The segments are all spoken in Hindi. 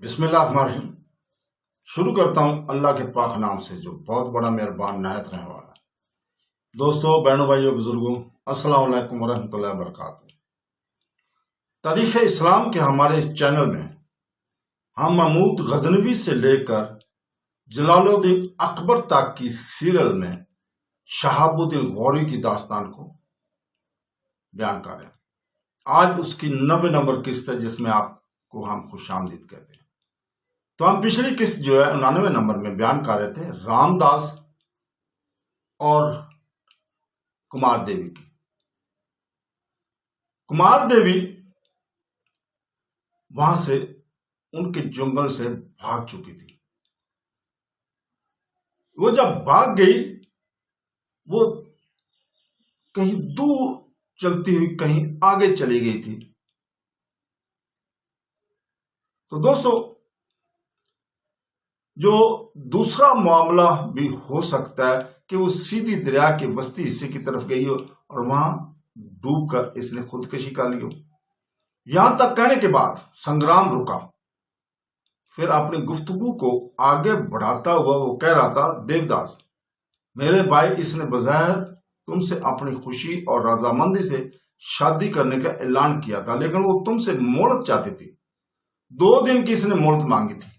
बिस्मिल्लाहिर्रहमानिर्रहीम। शुरू करता हूँ अल्लाह के पाक नाम से जो बहुत बड़ा मेहरबान नहायत रहने वाला है। दोस्तों, बहनों, भाइयों, बुजुर्गों, अस्सलाम वालेकुम वरहमतुल्लाहि वबरकातुहू। तारीख इस्लाम के हमारे इस चैनल में हम महमूद गजनवी से लेकर जलालुद्दीन अकबर तक की सीरियल में शहाबुद्दीन गौरी की दास्तान को बयान कर रहे हैं। आज उसकी 90 नंबर किस्त है जिसमें आपको हम खुशामदीद कहते हैं। तो हम पिछली किस्त जो है 99 नंबर में बयान कर रहे थे रामदास और कुमार देवी की। कुमार देवी वहां से उनके जंगल से भाग चुकी थी। वो जब भाग गई वो कहीं दूर चलती हुई कहीं आगे चली गई थी। तो दोस्तों, जो दूसरा मामला भी हो सकता है कि वो सीधी दरिया के वस्ती हिस्से की तरफ गई हो और वहां डूबकर इसने खुदकशी कर ली हो। यहां तक कहने के बाद संग्राम रुका, फिर अपनी गुफ्तगू को आगे बढ़ाता हुआ वो कह रहा था, देवदास मेरे भाई, इसने बज़ाहिर तुमसे अपनी खुशी और रजामंदी से शादी करने का ऐलान किया था, लेकिन वो तुमसे मोहलत चाहती थी। 2 दिन की इसने मोहलत मांगी थी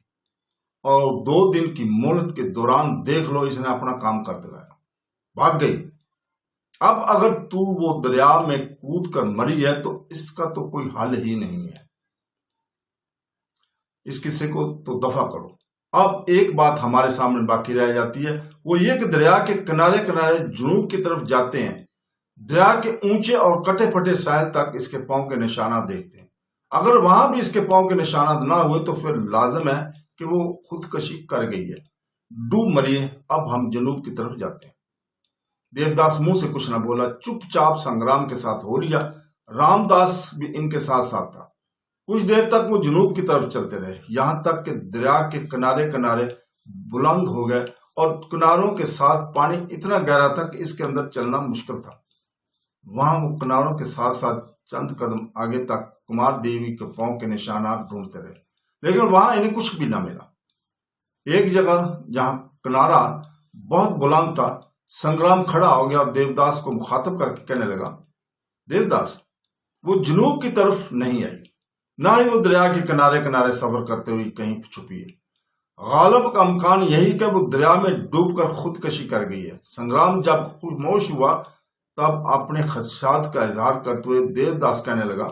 और 2 दिन की मोहलत के दौरान देख लो इसने अपना काम कर दिखाया, भाग गई। अब अगर तू वो दरिया में कूद कर मरी है तो इसका तो कोई हल ही नहीं है। इस किस्से को तो दफा करो। अब एक बात हमारे सामने बाकी रह जाती है, वो ये कि दरिया के किनारे किनारे जुनूब की तरफ जाते हैं, दरिया के ऊंचे और कटे फटे साहिल तक इसके पांव के निशानात देखते हैं। अगर वहां भी इसके पांव के निशानात ना हुए तो फिर लाजिम है कि वो खुदकशी कर गई है, डूब मरी है। अब हम जनूब की तरफ जाते हैं। देवदास मुंह से कुछ न बोला, चुपचाप संग्राम के साथ हो लिया। रामदास भी इनके साथ साथ था। कुछ देर तक वो जनूब की तरफ चलते रहे, यहां तक कि दरिया के किनारे किनारे बुलंद हो गए और किनारों के साथ पानी इतना गहरा था कि इसके अंदर चलना मुश्किल था। वहां वो किनारों के साथ साथ चंद कदम आगे तक कुमार देवी के पांव के निशानात ढूंढते रहे, लेकिन वहां इन्हें कुछ भी न मिला। एक जगह जहां किनारा बहुत बुलंद था, संग्राम खड़ा हो गया और देवदास को मुखातब करके कहने लगा, देवदास वो जनूब की तरफ नहीं आई, ना ही वो दरिया के किनारे किनारे सफर करते हुए कहीं छुपी है। गालिब का इम्कान यही कि वो दरिया में डूबकर खुदकशी कर गई है। संग्राम जब खामोश हुआ तब अपने खदशात का इजहार करते हुए देवदास कहने लगा,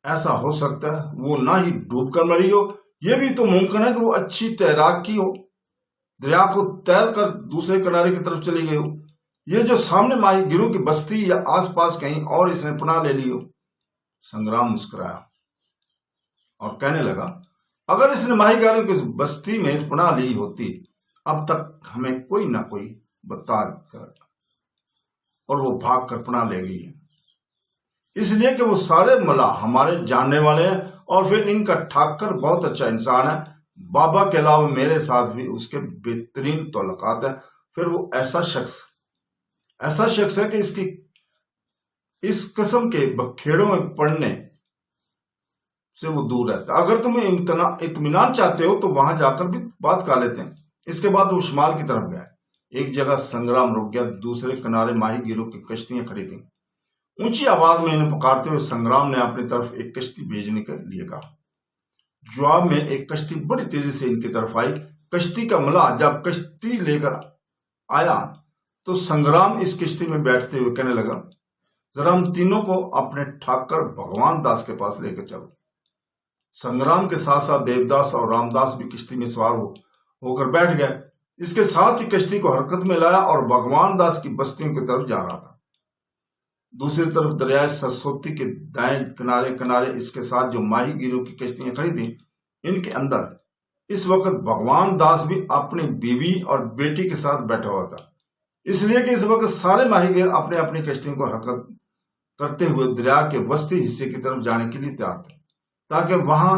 ऐसा हो सकता है वो ना ही डूब कर मरी हो, यह भी तो मुमकिन है कि वो अच्छी तैराक की हो, दरिया को तैर कर दूसरे किनारे की तरफ चली गई हो। ये जो सामने माही गिरोह की बस्ती या आसपास कहीं और इसने पनाह ले ली हो। संग्राम मुस्कुराया और कहने लगा, अगर इसने माहीगारों की बस्ती में पनाह ली होती अब तक हमें कोई ना कोई बता कर, और वो भाग कर पनाह ले गई है, इसलिए कि वो सारे मल्लाह हमारे जानने वाले हैं और फिर इनका ठाकर बहुत अच्छा इंसान है। बाबा के अलावा मेरे साथ भी उसके बेहतरीन तल्लुकात है। फिर वो ऐसा शख्स है कि इसकी इस किस्म के बखेड़ों में पड़ने से वो दूर रहता है। अगर तुम्हें इत्मीनान चाहते हो तो वहां जाकर भी बात कर लेते हैं। इसके बाद वो शुमाल की तरफ गया। एक जगह संग्राम रुक गया। दूसरे किनारे माही गिरोह की कश्तियां खड़ी थी। ऊंची आवाज में इन्हें पुकारते हुए संग्राम ने अपनी तरफ एक कश्ती भेजने के लिए कहा। जवाब में एक कश्ती बड़ी तेजी से इनकी तरफ आई। कश्ती का मल्लाह जब कश्ती लेकर आया तो संग्राम इस कश्ती में बैठते हुए कहने लगा, जरा हम तीनों को अपने ठाकर भगवान दास के पास लेकर चलो। संग्राम के साथ साथ देवदास और रामदास भी कश्ती में सवार होकर बैठ गए। इसके साथ ही कश्ती को हरकत में लाया और भगवान दास की बस्तियों की तरफ जा रहा था। दूसरी तरफ दरियाए सरस्वती के दाएं किनारे किनारे इसके साथ जो माही गिरोह की कश्तियां खड़ी थी, इनके अंदर इस वक्त भगवान दास भी अपनी बीवी और बेटी के साथ बैठा हुआ था, इसलिए कि इस वक्त सारे माहीगीर अपने अपनी कश्तियों को हरकत करते हुए दरिया के वस्ती हिस्से की तरफ जाने के लिए तैयार थे, ताकि वहां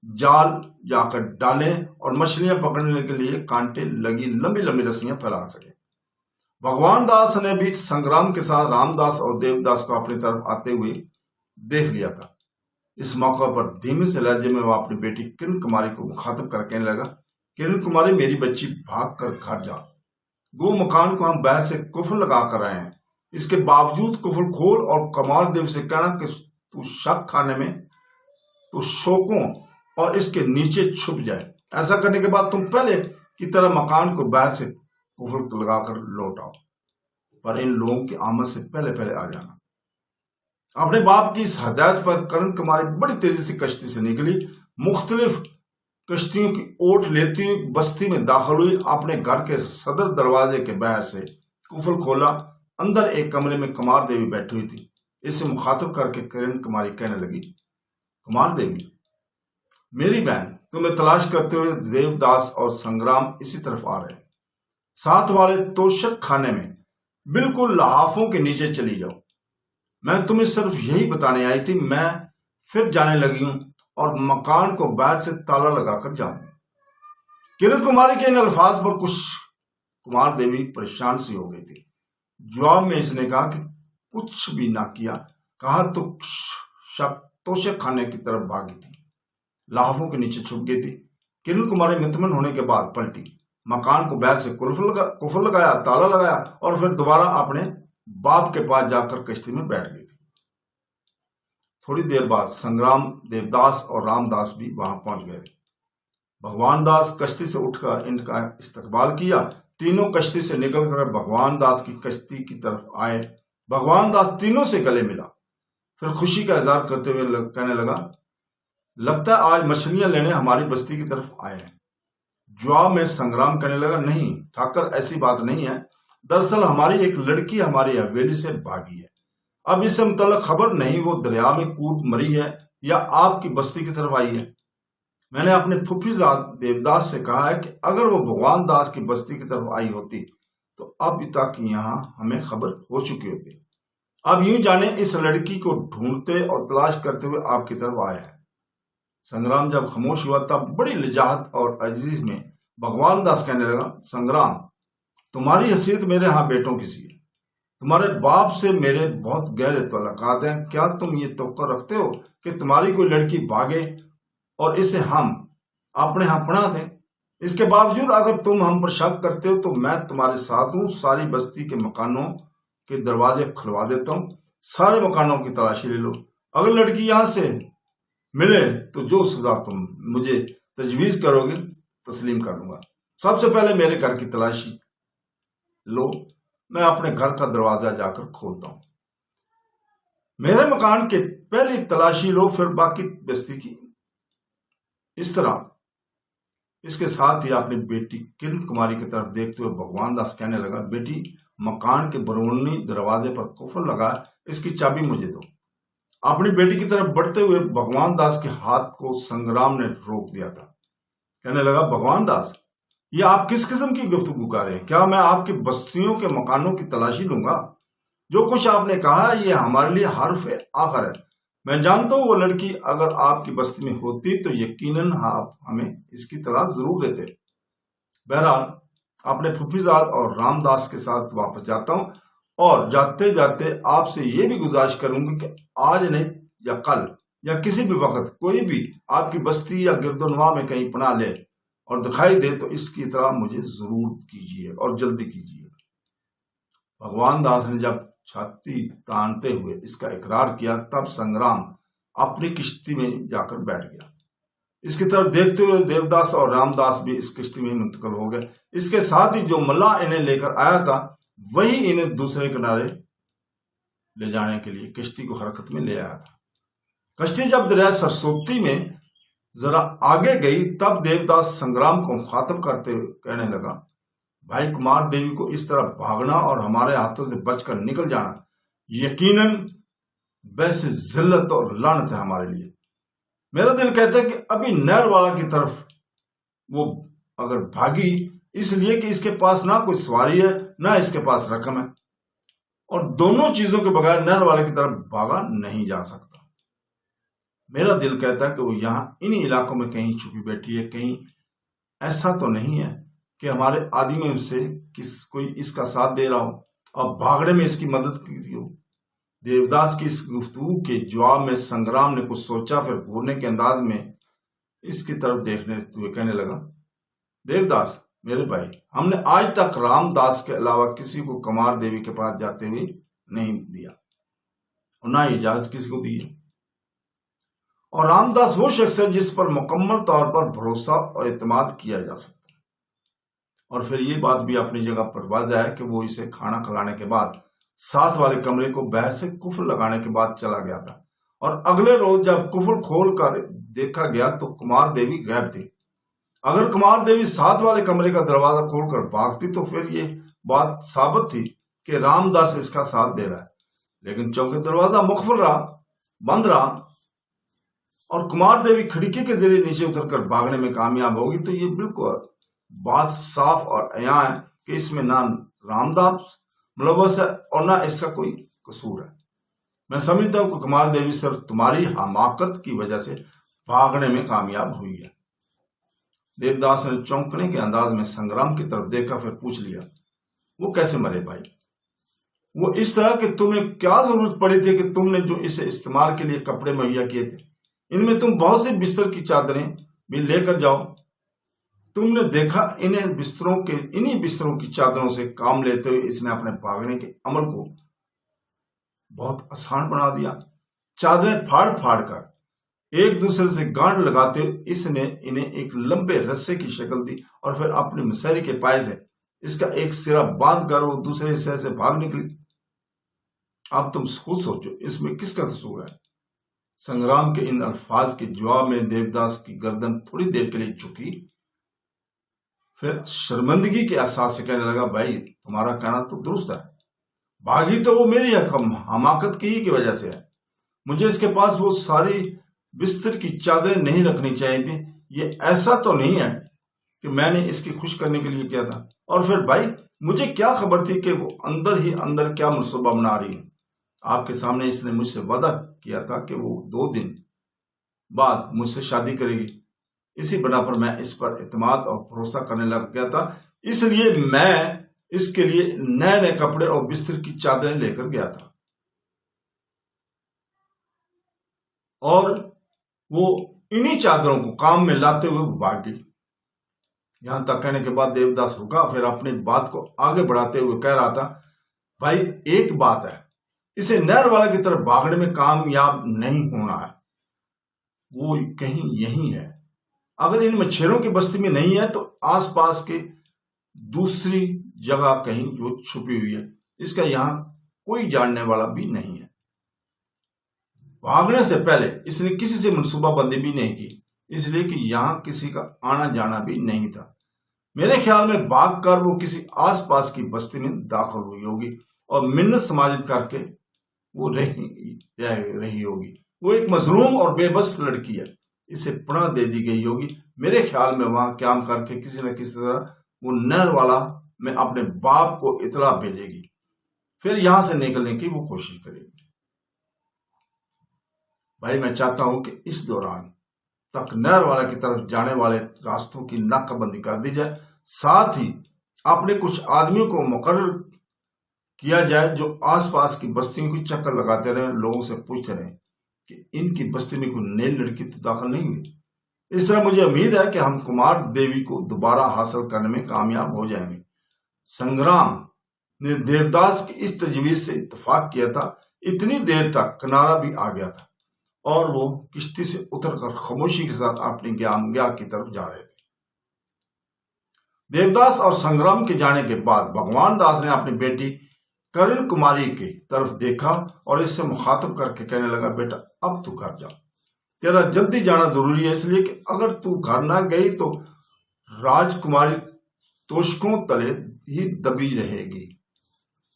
जाल जाकर डालें और मछलियां पकड़ने के लिए कांटे लगी लंबी लंबी रस्सियां फैला सके। भगवान दास ने भी संग्राम के साथ रामदास और देवदास को अपनी तरफ आते हुए देख लिया था। इस मौका पर धीमे से लहजे में वह अपनी बेटी किरण कुमारी को मुखातिब कर कहने लगा, किरण कुमारी मेरी बच्ची, भाग कर घर जा। वो मकान को हम बाहर से कुफल लगा कर आए हैं, इसके बावजूद कुफल खोल और कमाल देव से कहना कि तू शक खाने में तो शोकों और इसके नीचे छुप जाए। ऐसा करने के बाद तुम पहले की तरह मकान को बाहर से कुफल लगाकर लौट आओ, पर इन लोगों की आमद से पहले पहले आ जाना। अपने बाप की इस हदायत पर किरण कुमारी बड़ी तेजी से कश्ती से निकली, मुख्तलिफ कश्तियों की ओट लेती हुई बस्ती में दाखिल हुई। अपने घर के सदर दरवाजे के बाहर से कुफल खोला। अंदर एक कमरे में कुमार देवी बैठी हुई थी। इसे मुखातिब करके किरण कुमारी कहने लगी, कुमार देवी मेरी बहन, तुम्हें तलाश करते हुए देवदास और संग्राम इसी तरफ आ रहे हैं। साथ वाले तोशक खाने में बिल्कुल लहाफों के नीचे चली जाओ। मैं तुम्हें सिर्फ यही बताने आई थी। मैं फिर जाने लगी हूं और मकान को बाहर से ताला लगाकर जाऊं। किरण कुमारी के इन अल्फाज पर कुछ कुमार देवी परेशान सी हो गई थी। जवाब में इसने कहा कि कुछ भी ना किया, कहा तो तोशक खाने की तरफ भागी थी, लाहफों के नीचे छुप गई थी। किरण कुमारी मुतमन होने के बाद पलटी, मकान को बाहर से कुफल लगाया, ताला लगाया और फिर दोबारा अपने बाप के पास जाकर कश्ती में बैठ गई थी। थोड़ी देर बाद संग्राम, देवदास और रामदास भी वहां पहुंच गए थे। भगवान दास कश्ती से उठकर इनका इस्तकबाल किया। तीनों कश्ती से निकलकर भगवान दास की कश्ती की तरफ आए। भगवान दास तीनों से गले मिला, फिर खुशी का इजहार करते हुए कहने लगा, लगता है आज मछलियां लेने हमारी बस्ती की तरफ आए हैं। जवाब में संग्राम कहने लगा, नहीं ठाकर, ऐसी बात नहीं है। दरअसल हमारी एक लड़की हमारी हवेली से भागी है। अब इससे मुतल्लक खबर नहीं वो दरिया में कूद मरी है या आपकी बस्ती की तरफ आई है। मैंने अपने फुफीजाद देवदास से कहा है कि अगर वो भगवान दास की बस्ती की तरफ आई होती तो अब तक यहाँ हमें खबर हो चुकी होती। अब यूं जाने इस लड़की को ढूंढते और तलाश करते हुए आपकी तरफ आया है। संग्राम जब खामोश हुआ तब बड़ी लिजाहत और अजीज में भगवान दास कहने लगा, संग्राम तुम्हारी हैसियत मेरे यहाँ बेटों की सी है। तुम्हारे बाप से मेरे बहुत गहरे तल्लुकात हैं। क्या तुम ये तवक्को रखते हो कि तुम्हारी कोई लड़की भागे और इसे हम अपने यहाँ पढ़ा दें? इसके बावजूद अगर तुम हम पर शक करते हो तो मैं तुम्हारे साथ हूं। सारी बस्ती के मकानों के दरवाजे खुलवा देता हूं, सारे मकानों की तलाशी ले लो। अगर लड़की यहां से मिले तो जो सजा तुम मुझे तजवीज करोगे तस्लीम कर लूंगा। सबसे पहले मेरे घर की तलाशी लो, मैं अपने घर का दरवाजा जाकर खोलता हूं। मेरे मकान के पहली तलाशी लो, फिर बाकी बस्ती की। इस तरह इसके साथ ही अपनी बेटी किरण कुमारी की तरफ देखते हुए भगवान दास कहने लगा, बेटी मकान के बरूनी दरवाजे पर कुफल लगा, इसकी चाबी मुझे दो। अपनी बेटी की तरफ बढ़ते हुए भगवान दास के हाथ को संग्राम ने रोक दिया था। कहने लगा, भगवान दास ये आप किस किस्म की गुफ्तगू कर रहे हैं? क्या मैं आपकी बस्तियों के मकानों की तलाशी लूंगा? जो कुछ आपने कहा ये हमारे लिए हर्फ आखिर है। मैं जानता हूं वो लड़की अगर आपकी बस्ती में होती तो यकीनन आप हमें इसकी तलाश जरूर देते। बहरहाल अपने फुफीजाद और रामदास के साथ वापस जाता हूं और जाते जाते आपसे ये भी गुजारिश करूंगी कि आज नहीं या कल या किसी भी वक्त कोई भी आपकी बस्ती या गिरदोनवा में कहीं पनाह ले और दिखाई दे तो इसकी तरह मुझे जरूर कीजिए और जल्दी कीजिए। भगवान दास ने जब छाती तानते हुए इसका इकरार किया तब संग्राम अपनी किश्ती में जाकर बैठ गया। इसकी तरफ देखते हुए देवदास और रामदास भी इस किश्ती में मुंतकिल हो गए। इसके साथ ही जो मल्ला इन्हें लेकर आया था वही इन्हें दूसरे किनारे ले जाने के लिए किश्ती को हरकत में ले आया था। कश्ती जब दरिया सरस्वती में जरा आगे गई तब देवदास संग्राम को मुखातिब करते हुए कहने लगा, भाई कुमार देवी को इस तरह भागना और हमारे हाथों से बचकर निकल जाना यकीनन वैसे जिल्लत और लानत है हमारे लिए। मेरा दिल कहता है कि अभी नहर वाला की तरफ वो अगर भागी इसलिए कि इसके पास ना कोई सवारी है ना इसके पास रकम है और दोनों चीजों के बगैर नहर वाले की तरफ भागा नहीं जा सकता। मेरा दिल कहता है कि वो यहाँ इन्हीं इलाकों में कहीं छुपी बैठी है। कहीं ऐसा तो नहीं है कि हमारे आदमी में से कोई इसका साथ दे रहा हो और भागने में इसकी मदद की हो। देवदास की इस गुफ्तगू के जवाब में संग्राम ने कुछ सोचा, फिर घूरने के अंदाज में इसकी तरफ देखने हुए कहने लगा, देवदास मेरे भाई, हमने आज तक रामदास के अलावा किसी को कुमार देवी के पास जाते हुए नहीं दिया और ना इजाजत किसी को दी है। और रामदास वो शख्स है जिस पर मुकम्मल तौर पर भरोसा और एतमाद किया जा सकता है। और फिर ये बात भी अपनी जगह पर वाज़ह है कि वो इसे खाना खिलाने के बाद साथ वाले कमरे को बहर से कुफल लगाने के बाद चला गया था, और अगले रोज जब कुफल खोल कर देखा गया तो कुमार देवी गायब थी। अगर कुमार देवी साथ वाले कमरे का दरवाजा खोलकर भागती तो फिर ये बात साबित थी कि रामदास इसका साथ दे रहा है, लेकिन चौंकि दरवाजा मुखफल रहा, बंद रहा और कुमार देवी खिड़की के जरिए नीचे उतरकर भागने में कामयाब होगी, तो ये बिल्कुल बात साफ और अयां है कि इसमें ना रामदास मुलव्वस है और ना इसका कोई कसूर है। मैं समझता हूं कि कुमार देवी सिर्फ तुम्हारी हमाकत की वजह से भागने में कामयाब हुई है। देवदास ने चौंकने के अंदाज में संग्राम की तरफ देखा, फिर पूछ लिया, वो कैसे मरे भाई? वो इस तरह कि तुम्हें क्या जरूरत पड़ी थी कि तुमने जो इसे इस्तेमाल के लिए कपड़े मुहैया किए थे, इनमें तुम बहुत सी बिस्तर की चादरें भी लेकर जाओ। तुमने देखा इन्हीं बिस्तरों की चादरों से काम लेते हुए इसने अपने भागने के अमल को बहुत आसान बना दिया। चादरें फाड़ फाड़ कर एक दूसरे से गांठ लगाते हुए इसने इन्हें एक लंबे रस्से की शक्ल दी और फिर अपनी मसहरी के पाए से इसका एक सिरा बांध कर वो दूसरे हिस्से से भाग निकली। अब तुम खुद सोचो, इसमें किसका कसूर है? संग्राम के इन अल्फाज के जवाब में देवदास की गर्दन थोड़ी देर के लिए झुकी, फिर शर्मिंदगी के एहसास से कहने लगा, भाई तुम्हारा कहना तो दुरुस्त है, भागी तो वो मेरी हमाकत की वजह से है। मुझे इसके पास वो सारी बिस्तर की चादरें नहीं रखनी चाहिए थी। ये ऐसा तो नहीं है कि मैंने इसकी खुश करने के लिए किया था। और फिर भाई मुझे क्या खबर थी कि वो अंदर ही अंदर क्या मनसूबा बना रही है। आपके सामने इसने मुझसे वादा किया था कि वो 2 दिन बाद मुझसे शादी करेगी। इसी बना पर मैं इस पर एतमाद और भरोसा करने लग गया था, इसलिए मैं इसके लिए नए नए कपड़े और बिस्तर की चादरें लेकर गया था। और वो इन्हीं चादरों को काम में लाते हुए भाग गई। यहां तक कहने के बाद देवदास रुका, फिर अपनी बात को आगे बढ़ाते हुए कह रहा था, भाई एक बात है, इसे नहर वाला की तरफ भागने में कामयाब नहीं होना है। वो कहीं यही है। अगर इन मच्छरों की बस्ती में नहीं है तो आसपास के दूसरी जगह कहीं जो छुपी हुई है। इसका यहां कोई जानने वाला भी नहीं है। भागने से पहले इसने किसी से मनसूबाबंदी भी नहीं की, इसलिए कि यहां किसी का आना जाना भी नहीं था। मेरे ख्याल में भागकर वो किसी आसपास की बस्ती में दाखिल हुई होगी और मिन्नत समाजित करके वो रही होगी। वो एक मजलूम और बेबस लड़की है, इसे पनाह दे दी गई होगी। मेरे ख्याल में वहां क्याम करके किसी न किसी तरह वो नहर वाला में अपने बाप को इतला भेजेगी, फिर यहां से निकलने की वो कोशिश करेगी। भाई मैं चाहता हूं कि इस दौरान तक नहर वाला की तरफ जाने वाले रास्तों की नाकाबंदी कर दी जाए, साथ ही अपने कुछ आदमियों को मुकर्रर किया जाए जो आसपास की बस्तियों की चक्कर लगाते रहे, लोगों से पूछते रहे कि इनकी बस्ती में कोई नई लड़की तो दाखिल नहीं हुई। इस तरह मुझे उम्मीद है कि हम कुमार देवी को दोबारा हासिल करने में कामयाब हो जाएंगे। संग्राम ने देवदास की इस तजवीज से इत्तेफाक किया था। इतनी देर तक किनारा भी आ गया था और वो किश्ती से उतरकर खामोशी के साथ अपनी ज्ञानज्ञा की तरफ जा रहे थे। देवदास और संग्राम के जाने के बाद भगवान दास ने अपनी बेटी करण कुमारी की तरफ देखा और इससे मुखातब करके कहने लगा, बेटा अब तू घर जा, तेरा जल्दी जाना जरूरी है, इसलिए कि अगर तू घर ना गई तो राजकुमारी तोशकों तले ही दबी रहेगी।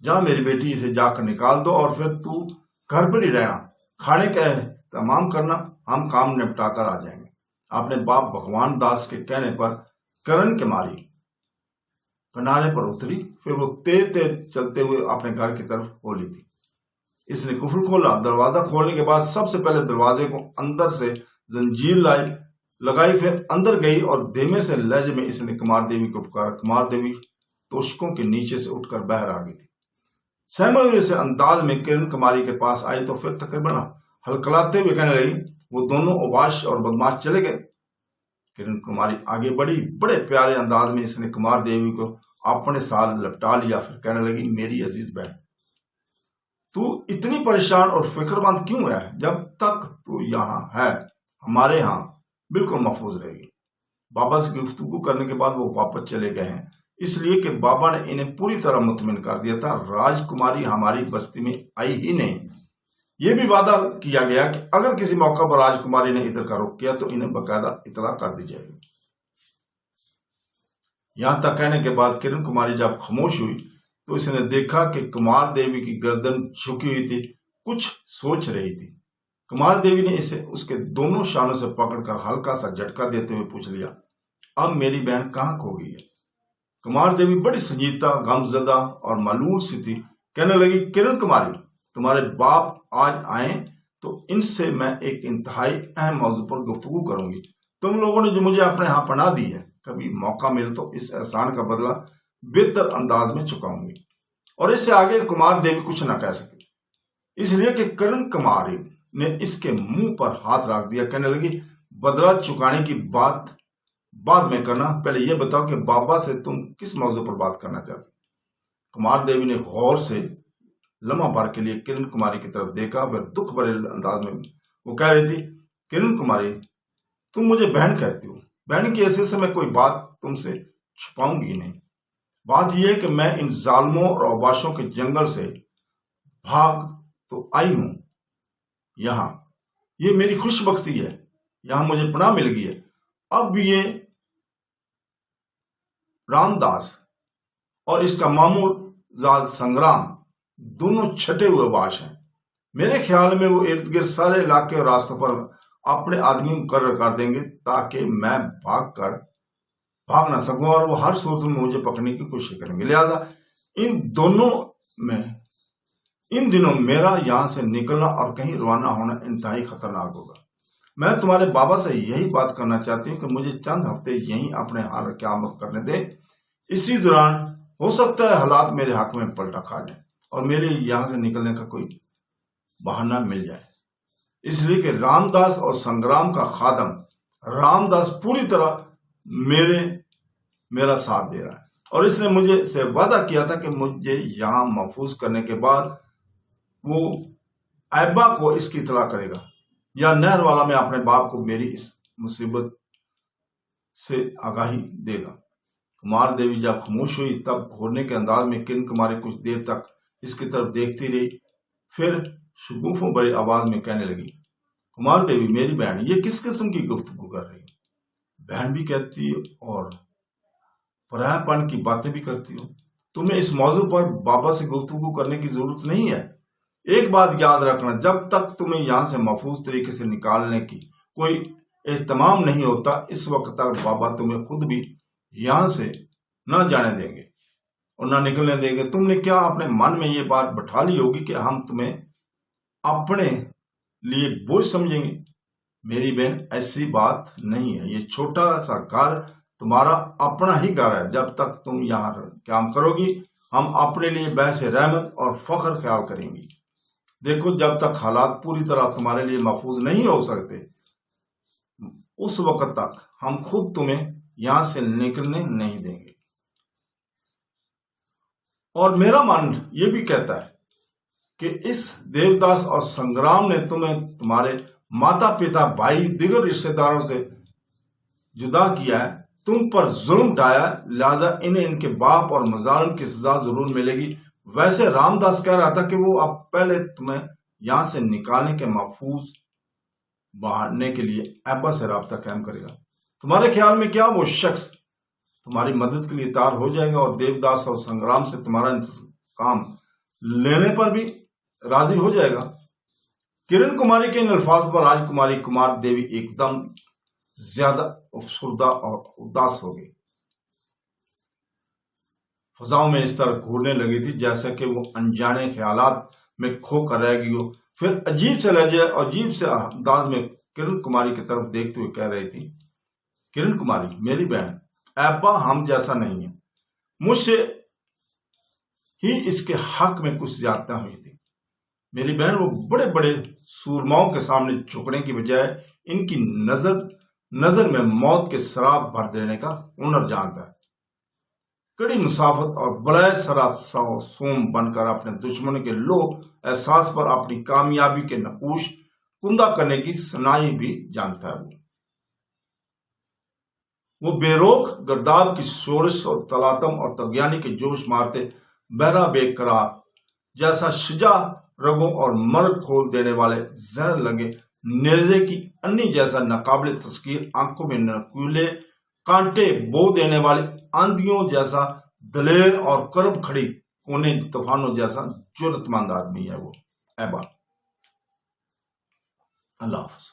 जा मेरी बेटी, इसे जाकर निकाल दो और फिर तू घर पर ही रहना, खाने का तमाम करना, हम काम निपटा कर आ जाएंगे। अपने बाप भगवान दास के कहने पर करण कुमारी किनारे पर उतरी, फिर वो तेज तेज चलते हुए अपने घर की तरफ हो ली थी। इसने कुफल खोला। दरवाजा खोलने के बाद सबसे पहले दरवाजे को अंदर से जंजीर लगाई, फिर अंदर गई और धीमे से लहजे में इसने कुमार देवी को पुकारा। कुमार देवी तोशकों के नीचे से उठकर बाहर आ गई थी। सहमे हुए से अंदाज में किरण कुमारी के पास आई तो फिर तकरीबन हलकलाते हुए कहने लगी, वो दोनों उबाश और बदमाश चले गए। किरण कुमारी आगे बढ़ी, बड़े प्यारे अंदाज में इसने कुमार देवी को अपने साथ लपटा लिया। फिर कहने लगी, मेरी अजीज बहन, तू इतनी परेशान और फिक्रमंद क्यों है? जब तक तू यहाँ है हमारे यहाँ बिल्कुल महफूज रहेगी। बाबा से गुफ्तगू करने के बाद वो वापस चले गए हैं, इसलिए कि बाबा ने इन्हें पूरी तरह मुतमिन कर दिया था। राजकुमारी हमारी बस्ती में आई ही नहीं। ये भी वादा किया गया कि अगर किसी मौका पर राजकुमारी ने इधर का रुख किया तो इन्हें बकायदा इतला कर दी जाएगी। यहां तक कहने के बाद किरण कुमारी जब खामोश हुई तो इसने देखा कि कुमार देवी की गर्दन झुकी हुई थी, कुछ सोच रही थी। कुमार देवी ने इसे उसके दोनों शानों से पकड़कर हल्का सा झटका देते हुए पूछ लिया, अब मेरी बहन कहाँ खो गई है? कुमार देवी बड़ी संजीदा, गमजदा और मालूम सी थी। कहने लगी, किरण कुमारी, तुम्हारे बाप आज आए तो इनसे मैं एक इंतहाई अहम मौजू पर गुफ्तगू करूंगी। तुम लोगों ने जो मुझे अपने यहाँ पनाह दी है, कभी मौका मिले तो इस एहसान का बदला बेहतर अंदाज में चुकाऊंगी। और इससे आगे कुमार देवी कुछ न कह सकी, इसलिए कि किरण कुमारी ने इसके मुंह पर हाथ रख दिया। कहने लगी, बदला चुकाने की बात बाद में करना, पहले यह बताओ कि बाबा से तुम किस मौजू पर बात करना चाहती? कुमार देवी ने गौर से लम्हा भर के लिए किरण कुमारी की तरफ देखा। फिर दुख भरे अंदाज में वो कह रही थी, किरण कुमारी, तुम मुझे बहन कहती हो, बहन की हैसियत से मैं कोई बात तुमसे छुपाऊंगी नहीं। बात यह है कि मैं इन जालमों और अवबाशों के जंगल से भाग तो आई हूं यहाँ, ये मेरी खुशबख्ती है, यहाँ मुझे पनाह मिल गई है। अब ये रामदास और इसका मामू जाद संग्राम दोनों छटे हुए बाश हैं। मेरे ख्याल में वो इर्द गिर्द सारे इलाके और रास्तों पर अपने आदमी मुकर्रर कर देंगे ताकि मैं भाग ना सकूं, और वो हर सूरत में मुझे पकड़ने की कोशिश करेंगे। लिहाजा इन दिनों मेरा यहां से निकलना और कहीं रवाना होना इंतहाई खतरनाक होगा। मैं तुम्हारे बाबा से यही बात करना चाहती हूँ कि मुझे चंद हफ्ते यहीं अपने हाल क़यामत करने दे। इसी दौरान हो सकता है हालात मेरे हक में पलटा खा जाए और मेरे यहाँ से निकलने का कोई बहाना मिल जाए। इसलिए कि रामदास और संग्राम का खादम रामदास पूरी तरह मेरा साथ दे रहा है, और इसने मुझे से वादा किया था कि मुझे यहाँ महफूज करने के बाद वो ऐबा को इसकी इतला करेगा, या नहर वाला में अपने बाप को मेरी इस मुसीबत से आगाही देगा। कुमार देवी जब खामोश हुई तब घूरने के अंदाज में किरण कुमारी कुछ देर तक इसकी तरफ देखती रही। फिर शगुफों भरी आवाज में कहने लगी, कुमार देवी, मेरी बहन, ये किस किस्म की गुफ्तगू कर रही? बहन भी कहती और परायापन की बातें भी करती हो। तुम्हें इस मौजू पर बाबा से गुफ्तगू करने की जरूरत नहीं है। एक बात याद रखना, जब तक तुम्हें यहाँ से महफूज तरीके से निकालने की कोई एहतमाम नहीं होता, इस वक्त तक बाबा तुम्हें खुद भी यहाँ से न जाने देंगे और न निकलने देंगे। तुमने क्या अपने मन में ये बात बैठा ली होगी कि हम तुम्हें अपने लिए बोझ समझेंगे? मेरी बहन, ऐसी बात नहीं है। ये छोटा सा घर तुम्हारा अपना ही घर है। जब तक तुम यहाँ काम करोगी, हम अपने लिए बहस रहमत और फख्र ख्याल करेंगे। देखो, जब तक हालात पूरी तरह तुम्हारे लिए महफूज नहीं हो सकते, उस वक्त तक हम खुद तुम्हें यहां से निकलने नहीं देंगे। और मेरा मन ये भी कहता है कि इस देवदास और संग्राम ने तुम्हें तुम्हारे माता पिता, भाई, दिगर रिश्तेदारों से जुदा किया है, तुम पर जुल्म ढाया, लिहाजा इन्हें इनके बाप और मजालिम की सजा जरूर मिलेगी। वैसे रामदास कह रहा था कि वो अब पहले तुम्हें यहां से निकालने के महफूज बढ़ने के लिए ऐबा से राब्ता कायम करेगा। तुम्हारे ख्याल में क्या वो शख्स तुम्हारी मदद के लिए तैयार हो जाएगा और देवदास और संग्राम से तुम्हारा काम लेने पर भी राजी हो जाएगा? किरण कुमारी के इन अल्फाज पर राजकुमारी कुमार देवी एकदम ज्यादा अफसरदा और उदास हो गई। फजाओं में इस तरह घूरने लगी थी जैसे कि वो अनजाने ख्यालात में खो कर रह गई हो। फिर अजीब से लहजे और अजीब से अंदाज में किरण कुमारी की तरफ देखते हुए कह रही थी, किरण कुमारी, मेरी बहन, ऐबा हम जैसा नहीं है। मुझसे ही इसके हक में कुछ ज्यादतियां हुई थी। मेरी बहन, वो बड़े बड़े सूरमाओं के सामने झुकने की बजाय इनकी नजर में मौत के शराब भर देने का हुनर जानता है। कड़ी मुसाफत और बलय सरा सोम बनकर अपने दुश्मन के लोग एहसास पर अपनी कामयाबी के नकूश कुंदा करने की सनाई भी जानता है। वो बेरोक गर्दाब की शोरश और तलातम और तगयानी के जोश मारते बहरा बेकरार जैसा शिजा रगों और मर्ग खोल देने वाले जहर लगे नेजे की अन्नी जैसा नाकाबिले तस्कीर आंखों में नकुले कांटे बो देने वाले आंधियों जैसा दलेर और करब खड़ी कोने तूफानों जैसा जुर्रतमंद आदमी है वो ऐबा। अल्लाह हाफ़िज़।